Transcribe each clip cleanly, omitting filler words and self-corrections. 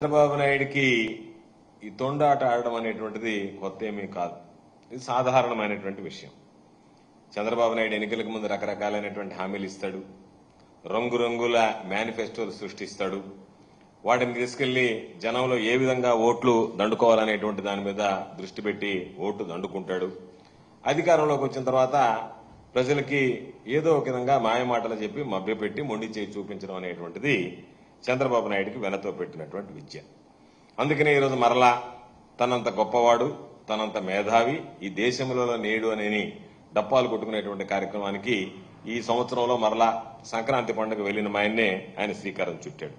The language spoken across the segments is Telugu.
చంద్రబాబు నాయుడికి ఈ తొండాట ఆడడం అనేటువంటిది కొత్త ఏమీ కాదు. ఇది సాధారణమైనటువంటి విషయం. చంద్రబాబు నాయుడు ఎన్నికలకు ముందు రకరకాలైనటువంటి హామీలు ఇస్తాడు, రంగురంగుల మేనిఫెస్టోలు సృష్టిస్తాడు. వాటిని తీసుకెళ్లి జనంలో ఏ విధంగా ఓట్లు దండుకోవాలనేటువంటి దాని మీద దృష్టి పెట్టి ఓట్లు దండుకుంటాడు. అధికారంలోకి వచ్చిన తర్వాత ప్రజలకి ఏదో ఒక విధంగా మాయమాటలు చెప్పి మభ్యపెట్టి మొండి చేయి చూపించడం అనేటువంటిది చంద్రబాబు నాయుడికి వెనతో పెట్టినటువంటి విద్య. అందుకనే ఈరోజు మరలా తనంత గొప్పవాడు, తనంత మేధావి, ఈ దేశంలో నేడు అని డప్పాలు కొట్టుకునేటువంటి కార్యక్రమానికి ఈ సంవత్సరంలో మరలా సంక్రాంతి పండుగ వెళ్లిన ఆయన శ్రీకారం చుట్టాడు.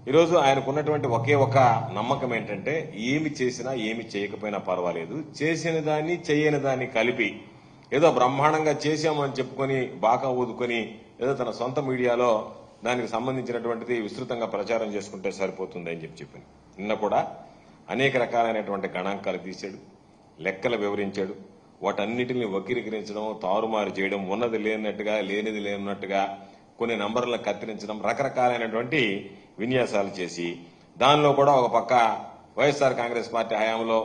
ఈరోజు ఆయనకున్నటువంటి ఒకే ఒక నమ్మకం ఏంటంటే, ఏమి చేసినా ఏమి చేయకపోయినా పర్వాలేదు, చేసిన దాన్ని చేయని దాన్ని కలిపి ఏదో బ్రహ్మాండంగా చేశామని చెప్పుకొని బాగా ఊదుకొని ఏదో తన సొంత మీడియాలో దానికి సంబంధించినటువంటిది విస్తృతంగా ప్రచారం చేసుకుంటే సరిపోతుందని చెప్పింది. నిన్న కూడా అనేక రకాలైనటువంటి గణాంకాలు తీశాడు, లెక్కలు వివరించాడు. వాటన్నిటిని వక్రీకరించడం, తారుమారు చేయడం, ఉన్నది లేనట్టుగా లేనిది లేనట్టుగా కొన్ని నంబర్లను కత్తిరించడం, రకరకాలైనటువంటి విన్యాసాలు చేసి దానిలో కూడా ఒక పక్క వైఎస్ఆర్ కాంగ్రెస్ పార్టీ హయాంలో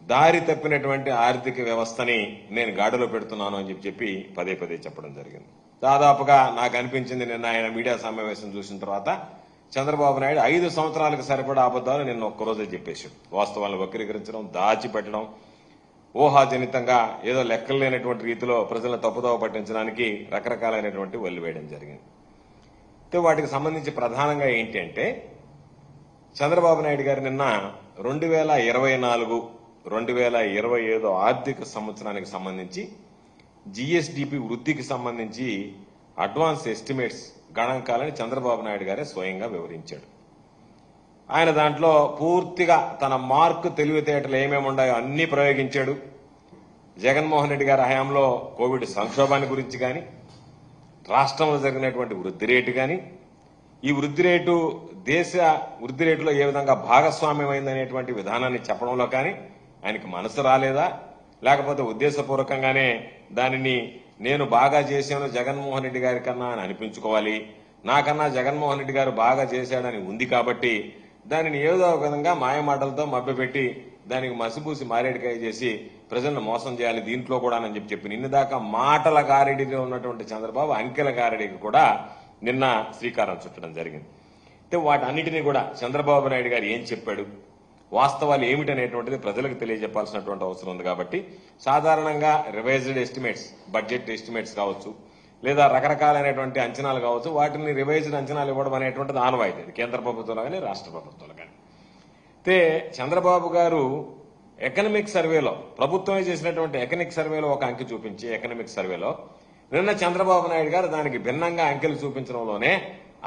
దారి తప్పినటువంటి ఆర్థిక వ్యవస్థని నేను గాడిలో పెడుతున్నాను అని చెప్పి పదే పదే చెప్పడం జరిగింది. దాదాపుగా నాకు అనిపించింది నిన్న ఆయన మీడియా సమావేశం చూసిన తర్వాత చంద్రబాబు నాయుడు 5 సంవత్సరాలకు సరిపడా అబద్దాలు నిన్న ఒక్కరోజే చెప్పేశాడు. వాస్తవాలను వక్రీకరించడం, దాచిపెట్టడం, ఊహాజనితంగా ఏదో లెక్కలు లేనటువంటి రీతిలో ప్రజలను తప్పుదోవ పట్టించడానికి రకరకాలైనటువంటి వల్లి వేయడం జరిగింది. వాటికి సంబంధించి ప్రధానంగా ఏంటి అంటే, చంద్రబాబు నాయుడు గారు నిన్న 2024, 2025 ఆర్థిక సంవత్సరానికి సంబంధించి జీఎస్డీపీ వృద్ధికి సంబంధించి అడ్వాన్స్ ఎస్టిమేట్స్ గణాంకాలని చంద్రబాబు నాయుడు గారే స్వయంగా వివరించాడు. ఆయన దాంట్లో పూర్తిగా తన మార్కు తెలివితేటలు ఏమేమి ఉన్నాయో అన్ని ప్రయోగించాడు. జగన్మోహన్ రెడ్డి గారి హయాంలో కోవిడ్ సంక్షోభాన్ని గురించి కానీ, రాష్ట్రంలో జరిగినటువంటి వృద్ధి రేటు కానీ, ఈ వృద్ధి రేటు దేశ వృద్ధి రేటులో ఏ విధంగా భాగస్వామ్యమైందనేటువంటి విధానాన్ని చెప్పడంలో కానీ ఆయనకి మనసు రాలేదా, లేకపోతే ఉద్దేశపూర్వకంగానే దానిని నేను బాగా చేశాను జగన్మోహన్ రెడ్డి గారి కన్నా అని అనిపించుకోవాలి, నాకన్నా జగన్మోహన్ రెడ్డి గారు బాగా చేశాడని ఉంది కాబట్టి దానిని ఏదో ఒక విధంగా మాయమాటలతో మభ్యపెట్టి దానికి మసిపూసి మారేడికాయ చేసి ప్రజలను మోసం చేయాలి దీంట్లో కూడా అని చెప్పి నిన్న దాకా మాటల గారెడిలో ఉన్నటువంటి చంద్రబాబు అంకెల గారెడికి కూడా నిన్న శ్రీకారం చుట్టడం జరిగింది. వాటన్నిటినీ కూడా చంద్రబాబు నాయుడు గారు ఏం చెప్పాడు, వాస్తవాలు ఏమిటనేటువంటిది ప్రజలకు తెలియజెప్పాల్సినటువంటి అవసరం ఉంది. కాబట్టి సాధారణంగా రివైజ్డ్ ఎస్టిమేట్స్, బడ్జెట్ ఎస్టిమేట్స్ కావచ్చు, లేదా రకరకాలైనటువంటి అంచనాలు కావచ్చు, వాటిని రివైజ్డ్ అంచనాలు ఇవ్వడం అనేటువంటిది ఆనవాయితీ, కేంద్ర ప్రభుత్వాలు కానీ రాష్ట్ర ప్రభుత్వాలు కానీ. అయితే చంద్రబాబు గారు ఎకనామిక్ సర్వేలో, ప్రభుత్వమే చేసినటువంటి ఎకనామిక్ సర్వేలో ఒక అంకె చూపించి, ఎకనామిక్ సర్వేలో నిన్న చంద్రబాబు నాయుడు గారు దానికి భిన్నంగా అంకెలు చూపించడంలోనే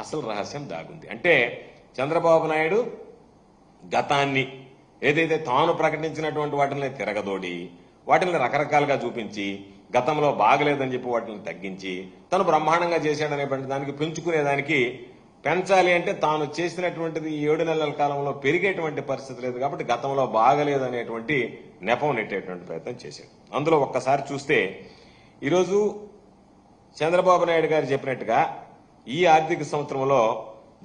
అసలు రహస్యం దాగుంది. అంటే చంద్రబాబు నాయుడు గతాన్ని ఏదైతే తాను ప్రకటించినటువంటి వాటిని తిరగదోడి, వాటిని రకరకాలుగా చూపించి, గతంలో బాగలేదని చెప్పి వాటిని తగ్గించి, తను బ్రహ్మాండంగా చేశాడనేటువంటి దానికి పెంచుకునేదానికి, పెంచాలి అంటే తాను చేసినటువంటిది 7 నెలల కాలంలో పెరిగేటువంటి పరిస్థితి లేదు కాబట్టి గతంలో బాగలేదనేటువంటి నెపం నెట్టేటువంటి ప్రయత్నం చేశాడు. అందులో ఒక్కసారి చూస్తే ఈరోజు చంద్రబాబు నాయుడు గారు చెప్పినట్టుగా ఈ ఆర్థిక సంవత్సరంలో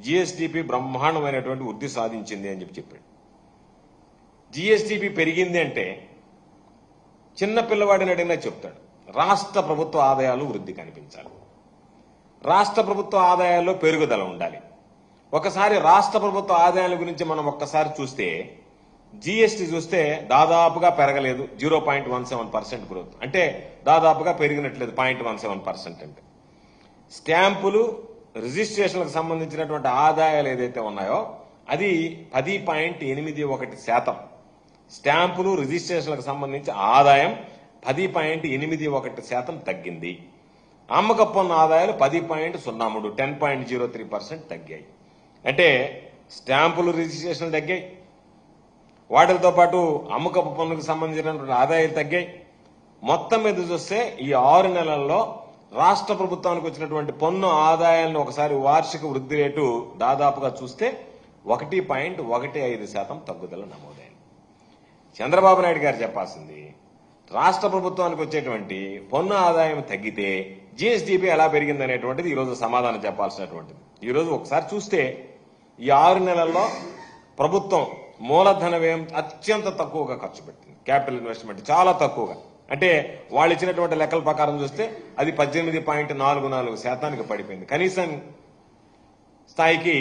జీఎస్డీపీ బ్రహ్మాండమైనటువంటి వృద్ధి సాధించింది అని చెప్పాడు. జీఎస్డీపీ పెరిగింది అంటే చిన్న పిల్లవాడిని అడిగినా చెప్తాడు, రాష్ట్ర ప్రభుత్వ ఆదాయాలు వృద్ధి కనిపించాలి, రాష్ట్ర ప్రభుత్వ ఆదాయాల్లో పెరుగుదల ఉండాలి. ఒకసారి రాష్ట్ర ప్రభుత్వ ఆదాయాల గురించి మనం ఒక్కసారి చూస్తే, జీఎస్టీ చూస్తే దాదాపుగా పెరగలేదు, 0.17% గ్రోత్, అంటే దాదాపుగా పెరిగినట్లేదు 0.17%. అంటే స్టాంపులు, రిజిస్ట్రేషన్లకు సంబంధించినటువంటి ఆదాయాలు ఏదైతే ఉన్నాయో అది 10.81%. స్టాంపులు, రిజిస్ట్రేషన్లకు సంబంధించి ఆదాయం 10.81% తగ్గింది. అమ్మకపు పన్ను ఆదాయాలు 10.03, 10.03% తగ్గాయి. అంటే స్టాంపులు, రిజిస్ట్రేషన్లు తగ్గాయి, వాటితో పాటు అమ్మకపు పన్నుకు సంబంధించినటువంటి ఆదాయాలు తగ్గాయి. మొత్తం మీద చూస్తే ఈ 6 నెలల్లో రాష్ట్ర ప్రభుత్వానికి వచ్చినటువంటి పన్ను ఆదాయాలను ఒకసారి వార్షిక వృద్ధి రేటు దాదాపుగా చూస్తే 1.15% తగ్గుదల నమోదైంది. చంద్రబాబు నాయుడు గారు చెప్పాల్సింది, రాష్ట్ర ప్రభుత్వానికి వచ్చేటువంటి పన్ను ఆదాయం తగ్గితే జీఎస్డీపీ ఎలా పెరిగిందనేటువంటిది ఈరోజు సమాధానం చెప్పాల్సినటువంటిది. ఈరోజు ఒకసారి చూస్తే ఈ 6 నెలల్లో ప్రభుత్వం మూలధన వ్యయం అత్యంత తక్కువగా ఖర్చు పెట్టింది. క్యాపిటల్ ఇన్వెస్ట్మెంట్ చాలా తక్కువగా, అంటే వాళ్ళు ఇచ్చినటువంటి లెక్కల ప్రకారం చూస్తే అది 18.44% పడిపోయింది, కనీసం స్థాయికి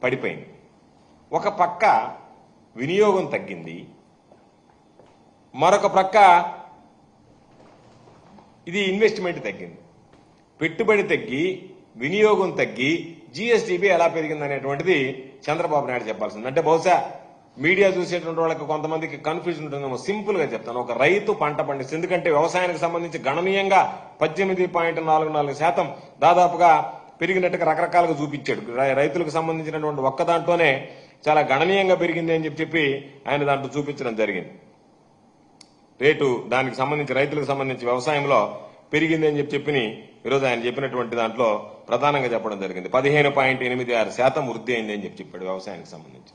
పడిపోయింది. ఒక పక్క వినియోగం తగ్గింది, మరొక ప్రక్క ఇది ఇన్వెస్ట్మెంట్ తగ్గింది. పెట్టుబడి తగ్గి వినియోగం తగ్గి జీఎస్టీపీ ఎలా పెరిగింది అనేటువంటిది చంద్రబాబు నాయుడు చెప్పాల్సింది. అంటే బహుశా మీడియా చూసేటువంటి వాళ్ళకి కొంతమందికి కన్ఫ్యూజన్ ఉంటుందేమో. సింపుల్ గా చెప్తాను, ఒక రైతు పంట పండిస్తుంది, ఎందుకంటే వ్యవసాయానికి సంబంధించి గణనీయంగా 18.44% దాదాపుగా పెరిగినట్టుగా రకరకాలుగా చూపించాడు. రైతులకు సంబంధించినటువంటి ఒక్క దాంట్లోనే చాలా గణనీయంగా పెరిగింది అని చెప్పి ఆయన దాంట్లో చూపించడం జరిగింది. రేటు దానికి సంబంధించి రైతులకు సంబంధించి వ్యవసాయంలో పెరిగింది అని చెప్పి ఈరోజు ఆయన చెప్పినటువంటి దాంట్లో ప్రధానంగా చెప్పడం జరిగింది. 15.86% వృద్ధి అయింది అని చెప్పాడు వ్యవసాయానికి సంబంధించి.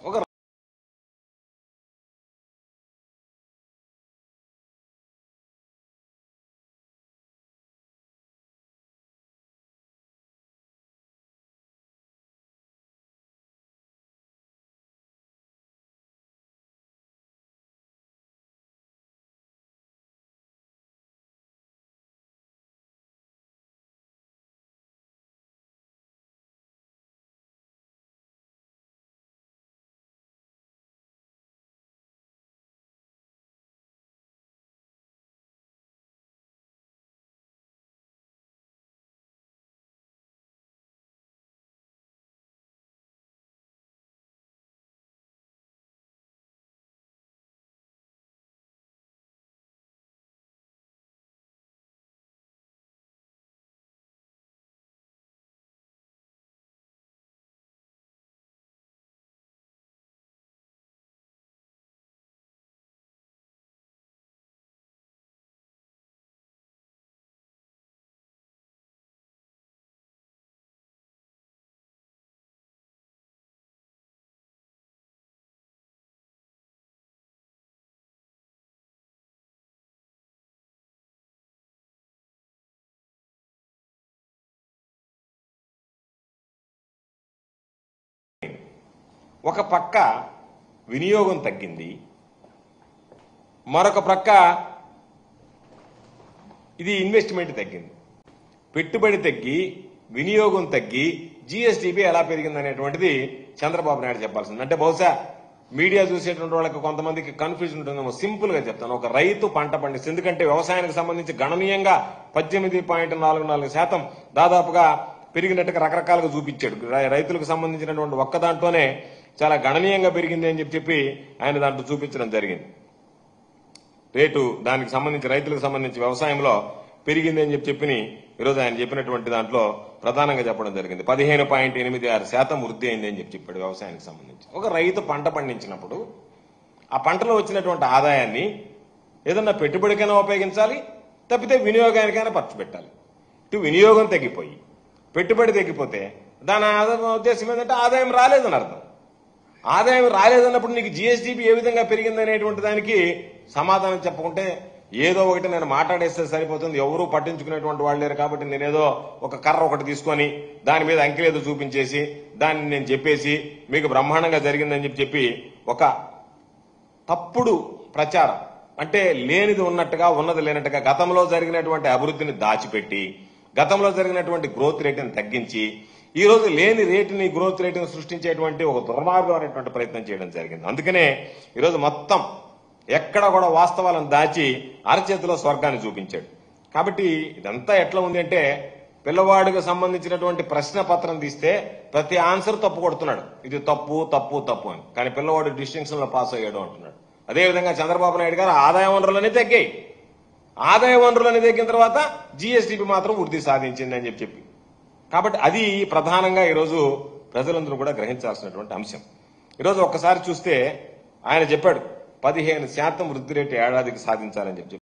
ఒక పక్క వినియోగం తగ్గింది, మరొక ప్రక్క ఇది ఇన్వెస్ట్మెంట్ తగ్గింది. పెట్టుబడి తగ్గి వినియోగం తగ్గి జీఎస్టీపీ ఎలా పెరిగింది అనేటువంటిది చంద్రబాబు నాయుడు చెప్పాల్సింది. అంటే బహుశా మీడియా చూసేటువంటి వాళ్ళకి కొంతమందికి కన్ఫ్యూజన్ ఉంటుందేమో. సింపుల్ గా చెప్తాను, ఒక రైతు పంట పండిస్తుంది, ఎందుకంటే వ్యవసాయానికి సంబంధించి గణనీయంగా 18.44% దాదాపుగా పెరిగినట్టుగా రకరకాలుగా చూపించాడు. రైతులకు సంబంధించినటువంటి ఒక్క దాంట్లోనే చాలా గణనీయంగా పెరిగింది అని చెప్పి ఆయన దాంట్లో చూపించడం జరిగింది. రేటు దానికి సంబంధించి రైతులకు సంబంధించి వ్యవసాయంలో పెరిగింది అని చెప్పి ఈరోజు ఆయన చెప్పినటువంటి దాంట్లో ప్రధానంగా చెప్పడం జరిగింది. 15.86% వృద్ధి అయింది అని చెప్పాడు వ్యవసాయానికి సంబంధించి. ఒక రైతు పంట పండించినప్పుడు ఆ పంటలో వచ్చినటువంటి ఆదాయాన్ని ఏదన్నా పెట్టుబడికైనా ఉపయోగించాలి, తప్పితే వినియోగానికైనా ఖర్చు పెట్టాలి. ఇటు వినియోగం తగ్గిపోయి పెట్టుబడి తగ్గిపోతే దాని ఉద్దేశం ఏంటంటే ఆదాయం రాలేదని అర్థం. ఆదాయం రాలేదన్నప్పుడు నీకు జీఎస్టీపీ ఏ విధంగా పెరిగిందనేటువంటి దానికి సమాధానం చెప్పకుంటే ఏదో ఒకటి నేను మాట్లాడేస్తే సరిపోతుంది, ఎవరూ పట్టించుకునేటువంటి వాళ్ళు లేరు కాబట్టి నేనేదో ఒక కర్ర ఒకటి తీసుకొని దాని మీద అంకెలేదో చూపించేసి దాన్ని నేను చెప్పేసి మీకు బ్రహ్మాండంగా జరిగిందని చెప్పి ఒక తప్పుడు ప్రచారం, అంటే లేనిది ఉన్నట్టుగా ఉన్నది లేనట్టుగా గతంలో జరిగినటువంటి అభివృద్ధిని దాచిపెట్టి గతంలో జరిగినటువంటి గ్రోత్ రేటుని తగ్గించి ఈ రోజు లేని రేటుని గ్రోత్ రేటుని సృష్టించేటువంటి ఒక దుర్మార్గమైనటువంటి ప్రయత్నం చేయడం జరిగింది. అందుకనే ఈరోజు మొత్తం ఎక్కడ కూడా వాస్తవాలను దాచి అరచేతిలో స్వర్గాన్ని చూపించాడు. కాబట్టి ఇదంతా ఎట్లా ఉంది అంటే పిల్లవాడికి సంబంధించినటువంటి ప్రశ్న పత్రం తీస్తే ప్రతి ఆన్సర్ తప్పు కొడుతున్నాడు, ఇది తప్పు తప్పు తప్పు అని. కానీ పిల్లవాడు డిస్టింక్షన్ లో పాస్ అయ్యాడు అంటున్నాడు. అదేవిధంగా చంద్రబాబు నాయుడు గారు ఆదాయ వనరులన్నీ తగ్గాయి, ఆదాయ వనరులన్నీ తగ్గిన తర్వాత జీఎస్టీపీ మాత్రం వృద్ధి సాధించింది అని చెప్పి. కాబట్టి అది ప్రధానంగా ఈరోజు ప్రజలందరూ కూడా గ్రహించాల్సినటువంటి అంశం. ఈరోజు ఒక్కసారి చూస్తే ఆయన చెప్పాడు 15% వృద్ధి రేటు ఏడాదికి సాధించాలని చెప్పి.